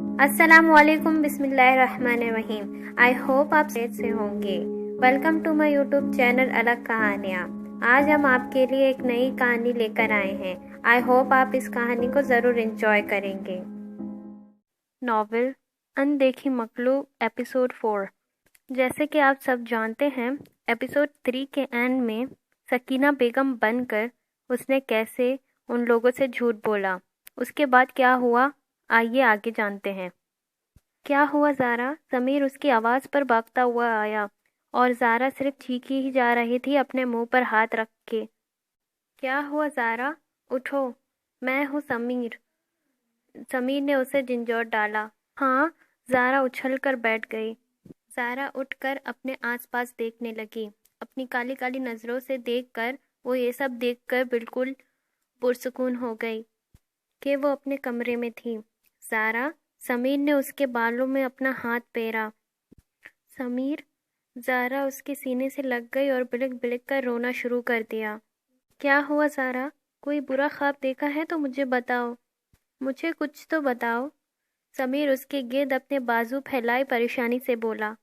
السلام علیکم، بسم اللہ الرحمن الرحیم۔ آئی ہوپ آپ صحت سے ہوں گے۔ Welcome to my YouTube channel الگ کہانیاں۔ آج ہم آپ کے لیے ایک نئی کہانی لے کر آئے ہیں۔ آئی ہوپ آپ اس کہانی کو ضرور انجوائے کریں گے۔ ناول اندیکھی مخلوق ایپیسوڈ 4۔ جیسے کہ آپ سب جانتے ہیں، ایپیسوڈ 3 کے اینڈ میں سکینہ بیگم بن کر اس نے کیسے ان لوگوں سے جھوٹ بولا، اس کے بعد کیا ہوا، آئیے آگے جانتے ہیں۔ کیا ہوا زارا؟ ضمیر اس کی آواز پر بھاگتا ہوا آیا اور زارا صرف چیخی ہی جا رہی تھی اپنے منہ پر ہاتھ رکھ کے۔ کیا ہوا زارا؟ اٹھو، میں ہوں ضمیر۔ ضمیر نے اسے جھنجھوڑ ڈالا۔ ہاں، زارا اچھل کر بیٹھ گئی۔ زارا اٹھ کر اپنے آس پاس دیکھنے لگی۔ اپنی کالی کالی نظروں سے دیکھ کر وہ یہ سب دیکھ کر بالکل پرسکون ہو گئی کہ وہ اپنے کمرے میں تھی۔ زارا، ضمیر نے اس کے بالوں میں اپنا ہاتھ پھیرا۔ ضمیر، زارا اس کے سینے سے لگ گئی اور بلک بلک کر رونا شروع کر دیا۔ کیا ہوا زارا؟ کوئی برا خواب دیکھا ہے تو مجھے بتاؤ، مجھے کچھ تو بتاؤ۔ ضمیر اس کے گرد اپنے بازو پھیلائے پریشانی سے بولا۔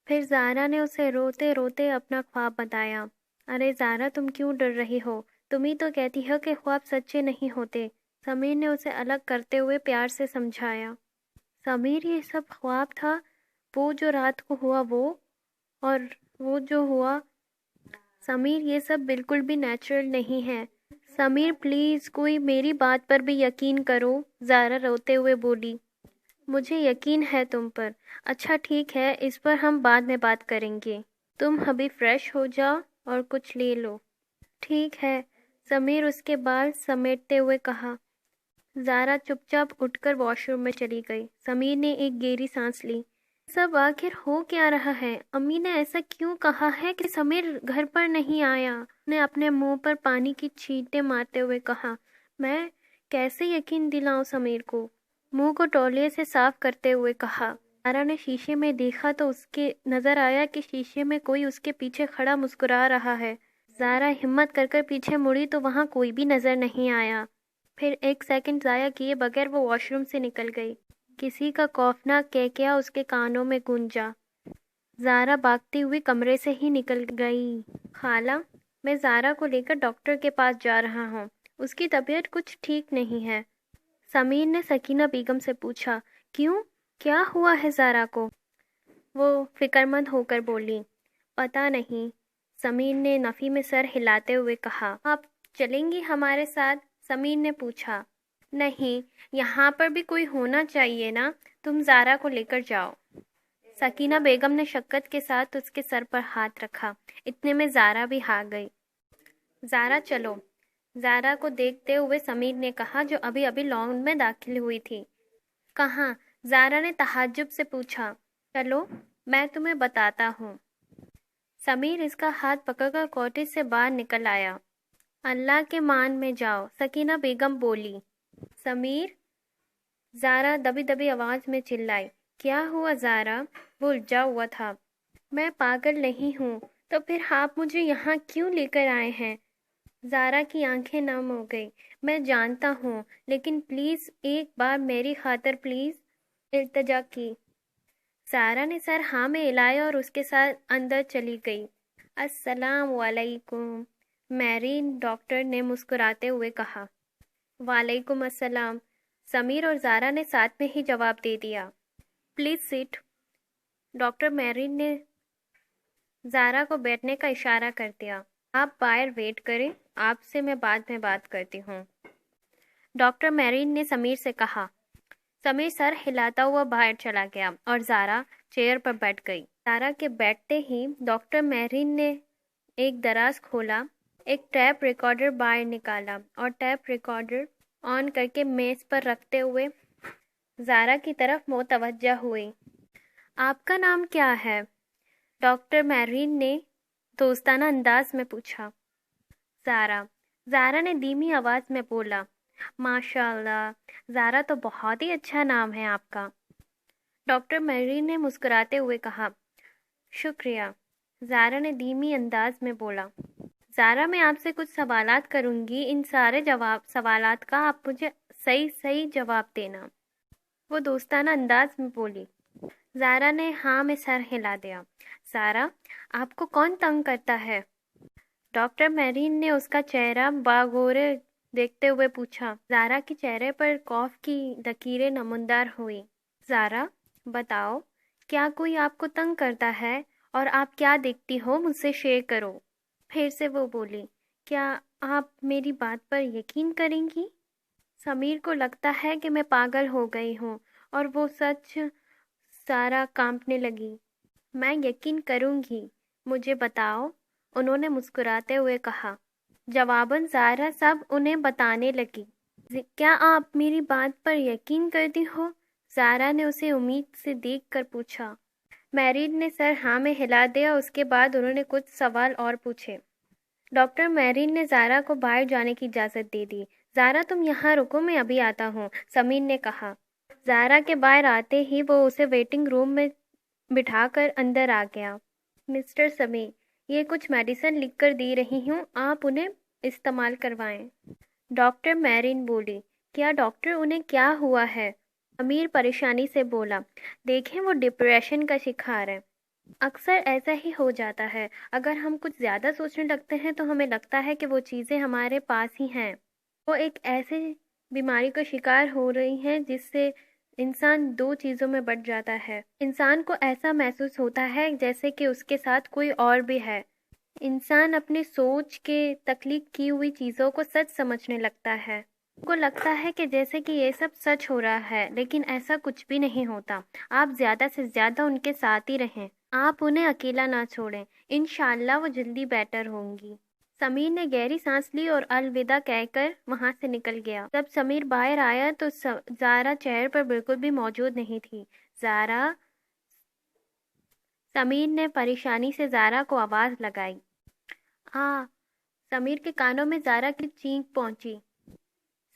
پھر زارا نے اسے روتے روتے اپنا خواب بتایا۔ ارے زارا، تم کیوں ڈر رہی ہو؟ تم ہی تو کہتی ہو کہ خواب سچے نہیں ہوتے۔ ضمیر نے اسے الگ کرتے ہوئے پیار سے سمجھایا۔ ضمیر، یہ سب خواب تھا؟ وہ جو رات کو ہوا اور وہ جو ہوا؟ ضمیر، یہ سب بالکل بھی نیچرل نہیں ہے۔ ضمیر پلیز، کوئی میری بات پر بھی یقین کرو، زارا روتے ہوئے بولی۔ مجھے یقین ہے تم پر۔ اچھا ٹھیک ہے، اس پر ہم بعد میں بات کریں گے۔ تم ابھی فریش ہو جاؤ اور کچھ لے لو۔ ٹھیک ہے، ضمیر اس کے بال سمیٹتے ہوئے کہا۔ زارا چپ چاپ اٹھ کر واش روم میں چلی گئی۔ ضمیر نے ایک گہری سانس لی۔ سب آخر ہو کیا رہا ہے؟ امی نے ایسا کیوں کہا ہے کہ ضمیر گھر پر نہیں آیا؟ نے اپنے منہ پر پانی کی چھینٹیں مارتے ہوئے کہا۔ میں کیسے یقین دلاؤں ضمیر کو؟ منہ کو تولیے سے صاف کرتے ہوئے کہا۔ زارا نے شیشے میں دیکھا تو اس کے نظر آیا کہ شیشے میں کوئی اس کے پیچھے کھڑا مسکرا رہا ہے۔ زارا ہمت کر پیچھے مڑی تو وہاں کوئی بھی نظر نہیں آیا۔ پھر ایک سیکنڈ ضائع کیے بغیر وہ واش روم سے نکل گئی۔ کسی کا خوفناک کہکہا اس کے کانوں میں گونجا۔ زارا بھاگتی ہوئی کمرے سے ہی نکل گئی۔ خالہ، میں زارا کو لے کر ڈاکٹر کے پاس جا رہا ہوں، اس کی طبیعت کچھ ٹھیک نہیں ہے۔ ضمیر نے سکینہ بیگم سے پوچھا۔ کیوں؟ کیا ہوا ہے زارا کو؟ وہ فکر مند ہو کر بولی۔ پتہ نہیں، ضمیر نے نفی میں سر ہلاتے ہوئے کہا۔ آپ چلیں گی ہمارے ساتھ؟ ضمیر نے پوچھا۔ نہیں، یہاں پر بھی کوئی ہونا چاہیے نا، تم زارا کو لے کر جاؤ۔ سکینہ بیگم نے شفقت کے ساتھ اس کے سر پر ہاتھ رکھا۔ اتنے میں زارا بھی آ گئی۔ زارا چلو، زارا کو دیکھتے ہوئے ضمیر نے کہا، جو ابھی ابھی لان میں داخل ہوئی تھی۔ کہاں؟ زارا نے تعجب سے پوچھا۔ چلو، میں تمہیں بتاتا ہوں۔ ضمیر اس کا ہاتھ پکڑ کر کوٹیج سے باہر نکل آیا۔ اللہ کے مان میں جاؤ، سکینہ بیگم بولی۔ ضمیر، زارا دبی دبی آواز میں چلائی۔ کیا ہوا زارا؟ وہ الجھا ہوا تھا۔ میں پاگل نہیں ہوں، تو پھر آپ مجھے یہاں کیوں لے کر آئے ہیں؟ زارا کی آنکھیں نم ہو گئی۔ میں جانتا ہوں، لیکن پلیز ایک بار میری خاطر پلیز، التجا کی۔ زارا نے سر ہاں میں ہلایا اور اس کے ساتھ اندر چلی گئی۔ السلام علیکم، میرین، ڈاکٹر نے مسکراتے ہوئے کہا۔ وعلیکم السلام، ضمیر اور زارا نے ساتھ میں ہی جواب دے دیا۔ پلیز سیٹ، ڈاکٹر میرین نے زارا کو بیٹھنے کا اشارہ کر دیا۔ آپ باہر ویٹ کریں، آپ سے میں بعد میں بات کرتی ہوں، ڈاکٹر میرین نے ضمیر سے کہا۔ ضمیر سر ہلاتا ہوا باہر چلا گیا اور زارا چیئر پر بیٹھ گئی۔ زارا کے بیٹھتے ہی ڈاکٹر میرین نے ایک دراز کھولا، ایک ٹیپ ریکارڈر باہر نکالا اور ٹیپ ریکارڈر آن کر کے میز پر رکھتے ہوئے زارا کی طرف متوجہ ہوئی۔ آپ کا نام کیا ہے؟ ڈاکٹر میرین نے دوستانہ انداز میں پوچھا۔ زارا نے دھیمی آواز میں بولا۔ ماشاء اللہ، زارا تو بہت ہی اچھا نام ہے آپ کا، ڈاکٹر میرین نے مسکراتے ہوئے کہا۔ شکریہ، زارا نے دھیمی انداز میں بولا۔ زارا، میں آپ سے کچھ سوالات کروں گی، ان سارے سوالات کا آپ مجھے صحیح جواب دینا۔ وہ دوستانہ انداز میں بولی۔ زارا نے ہاں میں سر ہلا دیا۔ زارا، آپ کو کون تنگ کرتا ہے؟ ڈاکٹر میرین نے اس کا چہرہ باغورے دیکھتے ہوئے پوچھا۔ زارا کے چہرے پر خوف کی لکیریں نمودار ہوئی۔ زارا، بتاؤ، کیا کوئی آپ کو تنگ کرتا ہے؟ اور آپ کیا دیکھتی ہو؟ مجھ سے شیئر کرو۔ پھر سے وہ بولی، کیا آپ میری بات پر یقین کریں گی؟ سمیر کو لگتا ہے کہ میں پاگل ہو گئی ہوں، اور وہ سچ۔ زارا کانپنے لگی۔ میں یقین کروں گی، مجھے بتاؤ، انہوں نے مسکراتے ہوئے کہا۔ جواباً زارا سب انہیں بتانے لگی۔ کیا آپ میری بات پر یقین کرتی ہو؟ زارا نے اسے امید سے دیکھ کر پوچھا۔ میرین نے سر ہاں میں ہلا دیا۔ اس کے بعد انہوں نے کچھ سوال اور پوچھے۔ ڈاکٹر میرین نے زارا کو باہر جانے کی اجازت دے دی۔ زارا تم یہاں رکو، میں ابھی آتا ہوں، سمیر نے کہا۔ زارا کے باہر آتے ہی وہ اسے ویٹنگ روم میں بٹھا کر اندر آ گیا۔ مسٹر سمیر، یہ کچھ میڈیسن لکھ کر دے رہی ہوں، آپ انہیں استعمال کروائیں۔ ڈاکٹر میرین بولی۔ کیا ڈاکٹر، انہیں کیا ہوا ہے؟ سمیر پریشانی سے بولا۔ دیکھیں، وہ ڈپریشن کا شکار ہے۔ اکثر ایسا ہی ہو جاتا ہے، اگر ہم کچھ زیادہ سوچنے لگتے ہیں تو ہمیں لگتا ہے کہ وہ چیزیں ہمارے پاس ہی ہیں۔ وہ ایک ایسی بیماری کا شکار ہو رہی ہیں جس سے انسان دو چیزوں میں بٹ جاتا ہے۔ انسان کو ایسا محسوس ہوتا ہے جیسے کہ اس کے ساتھ کوئی اور بھی ہے۔ انسان اپنے سوچ کے تخلیق کی ہوئی چیزوں کو سچ سمجھنے لگتا ہے۔ ان کو لگتا ہے کہ جیسے کہ یہ سب سچ ہو رہا ہے، لیکن ایسا کچھ بھی نہیں ہوتا۔ آپ زیادہ سے زیادہ ان کے ساتھ ہی رہیں، آپ انہیں اکیلا نہ چھوڑیں، انشاءاللہ وہ جلدی بیٹر ہوں گی۔ سمیر نے گہری سانس لی اور الوداع کہہ کر وہاں سے نکل گیا۔ جب سمیر باہر آیا تو زارا چیئر پر بالکل بھی موجود نہیں تھی۔ زارا، سمیر نے پریشانی سے زارا کو آواز لگائی۔ سمیر کے کانوں میں زارا کی چینخ پہنچی۔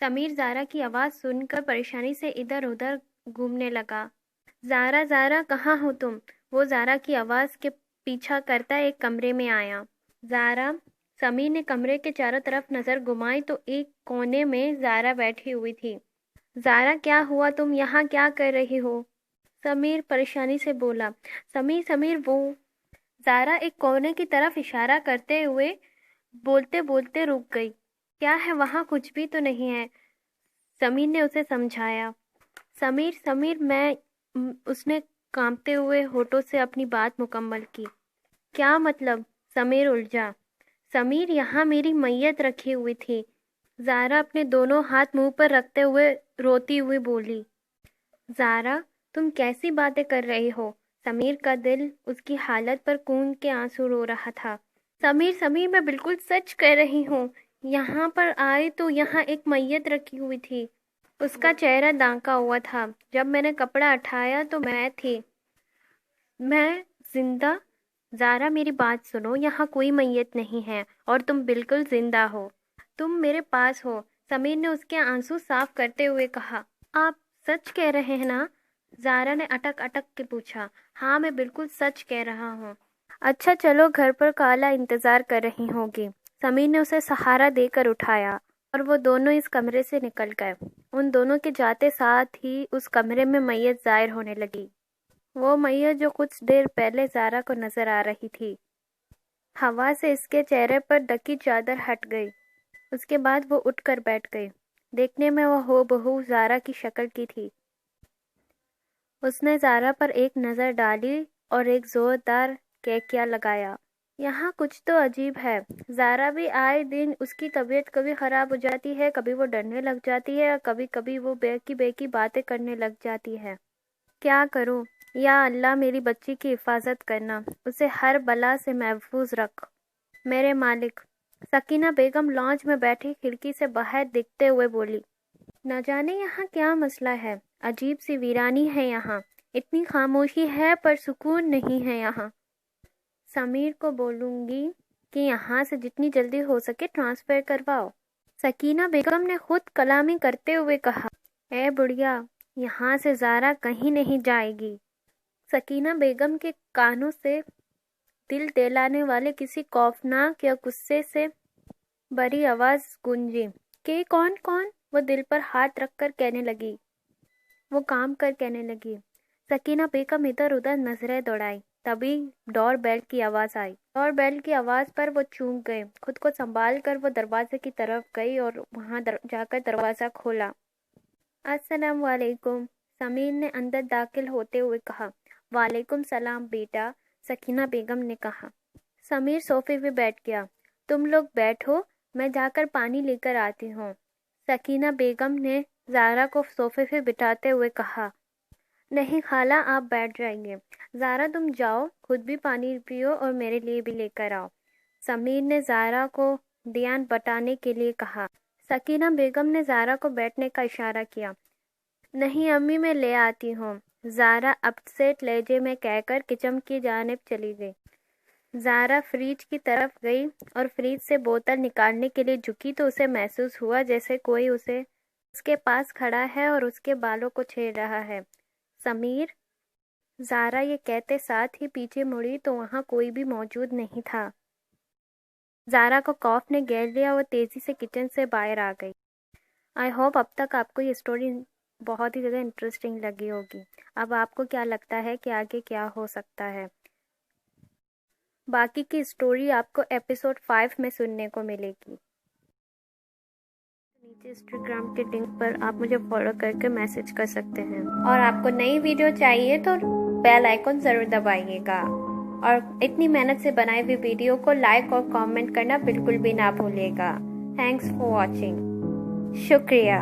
سمیر زارا کی آواز سن کر پریشانی سے ادھر ادھر گھومنے لگا۔ زارا، زارا، کہاں ہو تم؟ وہ زارا کی آواز کے پیچھا کرتا ایک کمرے میں آیا۔ زارا، سمیر نے کمرے کے چاروں طرف نظر گھمائی تو ایک کونے میں زارا بیٹھی ہوئی تھی۔ زارا، کیا ہوا؟ تم یہاں کیا کر رہی ہو؟ سمیر پریشانی سے بولا۔ سمیر وہ۔ زارا ایک کونے کی طرف اشارہ کرتے ہوئے بولتے بولتے رک گئی۔ کیا ہے وہاں؟ کچھ بھی تو نہیں ہے، سمیر نے اسے سمجھایا۔ سمیر میں، اس نے کانپتے ہوئے ہونٹوں سے اپنی بات مکمل کی۔ کیا مطلب؟ سمیر الجھا۔ سمیر، یہاں میری میت رکھی ہوئی تھی، زارا اپنے دونوں ہاتھ منہ پر رکھتے ہوئے روتی ہوئی بولی۔ زارا، تم کیسی باتیں کر رہی ہو؟ سمیر کا دل اس کی حالت پر خون کے آنسو رو رہا تھا۔ سمیر، میں بالکل سچ کہہ رہی ہوں، یہاں پر آئی تو یہاں ایک میت رکھی ہوئی تھی۔ اس کا چہرہ دھانکا ہوا تھا۔ جب میں نے کپڑا اٹھایا تو میں تھی، میں زندہ۔ زارا، میری بات سنو، یہاں کوئی میت نہیں ہے اور تم بالکل زندہ ہو، تم میرے پاس ہو۔ سمیر نے اس کے آنسو صاف کرتے ہوئے کہا۔ آپ سچ کہہ رہے ہیں نا؟ زارا نے اٹک اٹک کے پوچھا۔ ہاں، میں بالکل سچ کہہ رہا ہوں۔ اچھا چلو، گھر پر کالا انتظار کر رہی ہوگی۔ سمیر نے اسے سہارا دے کر اٹھایا اور وہ دونوں اس کمرے سے نکل گئے۔ ان دونوں کے جاتے ساتھ ہی اس کمرے میں میت ظاہر ہونے لگی، وہ میت جو کچھ دیر پہلے زارا کو نظر آ رہی تھی۔ ہوا سے اس کے چہرے پر ڈھکی چادر ہٹ گئی۔ اس کے بعد وہ اٹھ کر بیٹھ گئی۔ دیکھنے میں وہ ہو بہو زارا کی شکل کی تھی۔ اس نے زارا پر ایک نظر ڈالی اور ایک زوردار کیکیا لگایا۔ یہاں کچھ تو عجیب ہے، زارا بھی آئے دن اس کی طبیعت کبھی خراب ہو جاتی ہے، کبھی وہ ڈرنے لگ جاتی ہے اور کبھی وہ بے کی باتیں کرنے لگ جاتی ہے۔ کیا کروں؟ یا اللہ، میری بچی کی حفاظت کرنا، اسے ہر بلا سے محفوظ رکھ میرے مالک۔ سکینہ بیگم لانج میں بیٹھی کھڑکی سے باہر دیکھتے ہوئے بولی۔ نہ جانے یہاں کیا مسئلہ ہے، عجیب سی ویرانی ہے یہاں، اتنی خاموشی ہے پر سکون نہیں ہے یہاں۔ سمیر کو بولوں گی کہ یہاں سے جتنی جلدی ہو سکے ٹرانسفر کرواؤ، سکینہ بیگم نے خود کلامی کرتے ہوئے کہا۔ اے بڑھیا، یہاں سے زارا کہیں نہیں جائے گی۔ سکینہ بیگم کے کانوں سے دل دہلانے والے کسی خوفناک یا غصے سے بری آواز گونجی۔ کہ کون؟ وہ دل پر ہاتھ رکھ کر کہنے لگی۔ وہ کام کر کہنے لگی۔ سکینہ بیگم ادھر ادھر نظریں دوڑائی، تبھی ڈور بیل کی آواز آئی۔ ڈور بیل کی آواز پر وہ چونک گئے۔ خود کو سنبھال کر وہ دروازے کی طرف گئی اور وہاں جا کر دروازہ کھولا۔ السلام علیکم، سمیر نے اندر داخل ہوتے ہوئے کہا۔ وعلیکم السلام بیٹا، سکینہ بیگم نے کہا۔ سمیر صوفے پہ بیٹھ گیا۔ تم لوگ بیٹھو، میں جا کر پانی لے کر آتی ہوں، سکینہ بیگم نے زہرا کو صوفے پہ بٹھاتے ہوئے کہا۔ نہیں خالہ، آپ بیٹھ جائیے۔ زہرا تم جاؤ، خود بھی پانی پیو اور میرے لیے بھی لے کر آؤ، سمیر نے زہرا کو دھیان بٹانے کے لیے کہا۔ سکینہ بیگم نے زہرا کو بیٹھنے کا اشارہ کیا۔ نہیں امی، میں لے آتی ہوں، زہرا اپسیٹ لہجے میں کہہ کر کچن کی جانب چلی گئی۔ زہرا فریج کی طرف گئی اور فریج سے بوتل نکالنے کے لیے جھکی تو اسے محسوس ہوا جیسے کوئی اس کے پاس کھڑا ہے اور اس کے بالوں کو چھیڑ رہا ہے۔ سمیر، زہرا یہ کہتے ساتھ ہی پیچھے مڑی تو وہاں کوئی بھی موجود نہیں تھا۔ زہرا کو خوف نے گھیر لیا، وہ تیزی سے کچن سے باہر آ گئی۔ آئی ہوپ اب تک آپ کو یہ اسٹوری بہت ہی زیادہ انٹرسٹنگ لگی ہوگی۔ اب آپ کو کیا لگتا ہے کہ آگے کیا ہو سکتا ہے؟ باقی کی اسٹوری آپ کو ایپیسوڈ 5 میں سننے کو ملے گی۔ نیچے انسٹاگرام کے لنک پر آپ مجھے فالو کر کے میسج کر سکتے ہیں، اور آپ کو نئی ویڈیو چاہیے تو بیل آئیکن ضرور دبائیے گا، اور اتنی محنت سے بنائی ہوئی ویڈیو کو لائک اور کامنٹ کرنا بالکل بھی نہ بھولیے گا۔ تھینکس فار واچنگ، شکریہ۔